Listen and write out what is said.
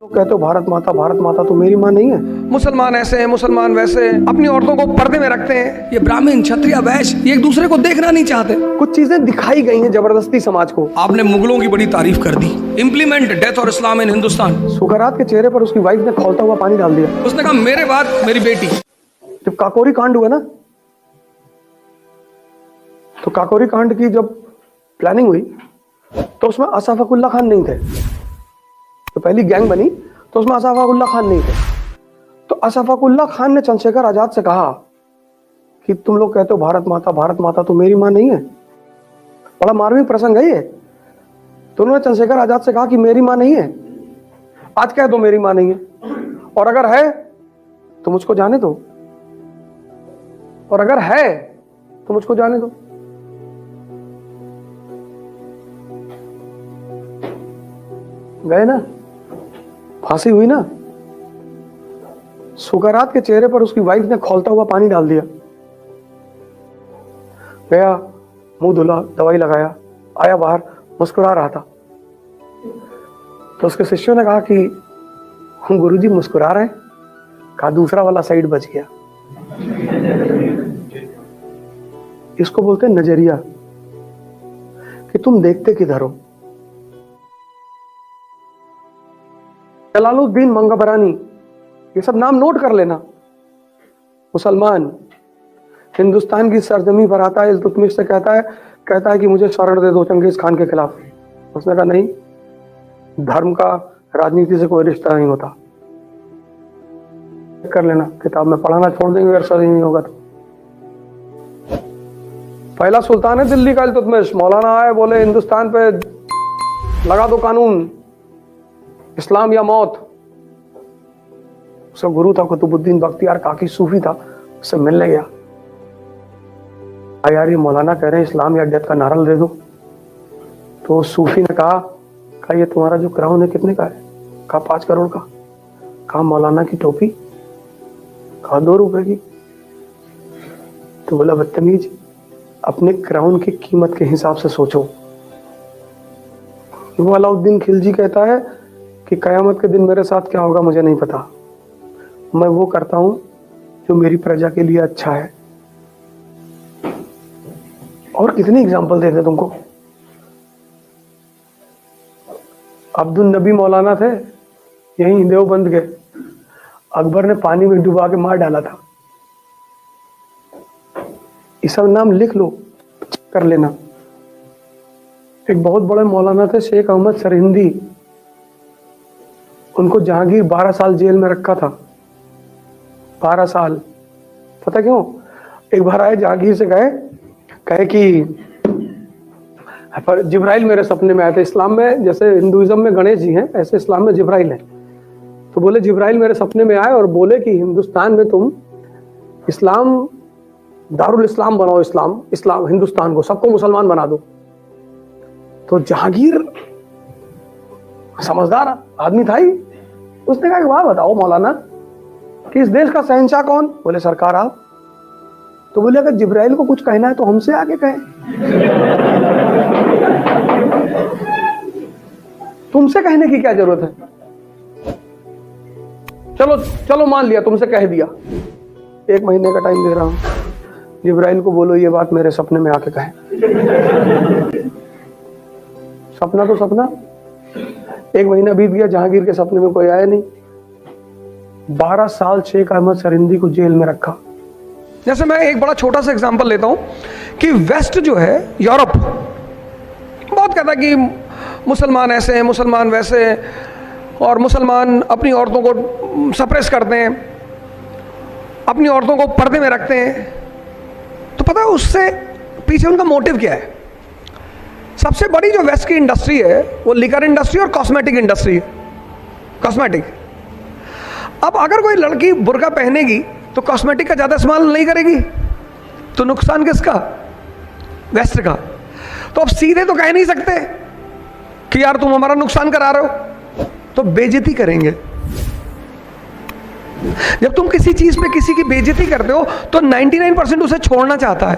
कहते हो भारत माता तो मेरी माँ नहीं है। मुसलमान ऐसे हैं, मुसलमान वैसे हैं, अपनी औरतों को पर्दे में रखते हैं। ये ब्राह्मण, क्षत्रिय, वैश्य ये एक दूसरे को देखना नहीं चाहते। कुछ चीजें दिखाई गई हैं जबरदस्ती समाज को। आपने मुगलों की बड़ी तारीफ कर दी। इम्प्लीमेंट डेथ और इस्लाम इन हिंदुस्तान। सुकरात के चेहरे पर उसकी वाइफ ने खौलता हुआ पानी डाल दिया। उसने कहा मेरे बाद मेरी बेटी। जब काकोरी कांड हुआ ना, तो काकोरी कांड की जब प्लानिंग हुई तो उसमें अशफाकुल्ला खान नहीं थे। तो पहली गैंग बनी तो उसमें अशफाकुल्ला खान नहीं थे। तो अशफाकुल्ला खान ने चंद्रशेखर आजाद से कहा कि तुम लोग कहते हो भारत माता तो मेरी माँ नहीं है। बड़ा मार्मिक प्रसंग है ये। तो उन्होंने चंद्रशेखर आजाद से कहा कि मेरी माँ नहीं है, आज कह दो मेरी माँ नहीं है, और अगर है तो मुझको जाने दो, और अगर है तो मुझको जाने दो। गए ना, फांसी हुई ना। सुकरात के चेहरे पर उसकी वाइफ ने खौलता हुआ पानी डाल दिया। गया, मुंह धुला, दवाई लगाया, आया बाहर, मुस्कुरा रहा था। तो उसके शिष्यों ने कहा कि हम गुरुजी मुस्कुरा रहे हैं। कहा दूसरा वाला साइड बच गया। इसको बोलते हैं नजरिया, कि तुम देखते किधर हो। जलालुद्दीन मंगबरानी, ये सब नाम नोट कर लेना। मुसलमान हिंदुस्तान की सरजमी पर आता है, इल्तुतमिश से कहता है कि मुझे शरण दे दो चंगेज खान के खिलाफ। उसने कहा नहीं, धर्म का राजनीति से कोई रिश्ता नहीं होता। कर लेना, किताब में पढ़ाना छोड़ देंगे अगर सही नहीं होगा तो। पहला सुल्तान है दिल्ली का इल्तुतमिश। मौलाना आए, बोले हिंदुस्तान पे लगा दो कानून, इस्लाम या मौत। उसका गुरु था कुतुबुद्दीन बख्तियार काकी, सूफी था, उससे मिलने गया। यार ये मौलाना कह रहे हैं इस्लाम या डेथ का नारा दे दो। तो सूफी ने कहा ये तुम्हारा जो क्राउन है कितने का है? कहा 5 करोड़ का। कहा मौलाना की टोपी? कहा 2 रुपए की। तो बोला बदतमीज, अपने क्राउन की कीमत के हिसाब से सोचो। वो अलाउद्दीन खिलजी कहता है कि कयामत के दिन मेरे साथ क्या होगा मुझे नहीं पता, मैं वो करता हूं जो मेरी प्रजा के लिए अच्छा है। और कितनी एग्जाम्पल देते तुमको। अब्दुल नबी मौलाना थे, यही देवबंद के। अकबर ने पानी में डुबा के मार डाला था। ये सब नाम लिख लो, कर लेना। एक बहुत बड़े मौलाना थे शेख अहमद सरहिंदी, उनको जहांगीर 12 साल जेल में रखा था। 12 साल। पता क्यों? एक बार आए जहांगीर से कहे कि जिब्राइल मेरे सपने में आए थे। इस्लाम में जैसे हिंदुइज्म में गणेश जी हैं, ऐसे इस्लाम में जिब्राइल है। तो बोले जिब्राइल मेरे सपने में आए और बोले कि हिंदुस्तान में तुम इस्लाम, दारुल इस्लाम बनाओ, इस्लाम हिंदुस्तान को, सबको मुसलमान बना दो। तो जहांगीर समझदार आदमी था ही, उसने कहा कि वाह बताओ मौलाना कि इस देश का शहंशाह कौन? बोले सरकार आप। तो बोले अगर जिब्राइल को कुछ कहना है तो हमसे आके कहें। तुमसे कहने की क्या जरूरत है? चलो मान लिया, तुमसे कह दिया। 1 महीने का टाइम दे रहा हूं, जिब्राइल को बोलो ये बात मेरे सपने में आके कहें। सपना तो सपना। 1 महीना बीत गया, जहांगीर के सपने में कोई आया नहीं। 12 साल शेख अहमद सरहिंदी को जेल में रखा। जैसे मैं एक बड़ा छोटा सा एग्जांपल लेता हूं कि वेस्ट जो है, यूरोप, बहुत कहता है कि मुसलमान ऐसे हैं, मुसलमान वैसे हैं, और मुसलमान अपनी औरतों को सप्रेस करते हैं, अपनी औरतों को पर्दे में रखते हैं। तो पता है उससे पीछे उनका मोटिव क्या है? सबसे बड़ी जो वेस्ट की इंडस्ट्री है वो लिकर इंडस्ट्री और कॉस्मेटिक इंडस्ट्री है। कॉस्मेटिक। अब अगर कोई लड़की बुर्का पहनेगी तो कॉस्मेटिक का ज़्यादा इस्तेमाल नहीं करेगी, तो नुकसान किसका? वेस्ट का। तो अब सीधे तो कह नहीं सकते कि यार तुम हमारा नुकसान करा रहे हो, तो बेइज्जती करेंगे। जब तुम किसी चीज़ पे किसी की बेइज्जती करते हो तो 99% उसे छोड़ना चाहता है।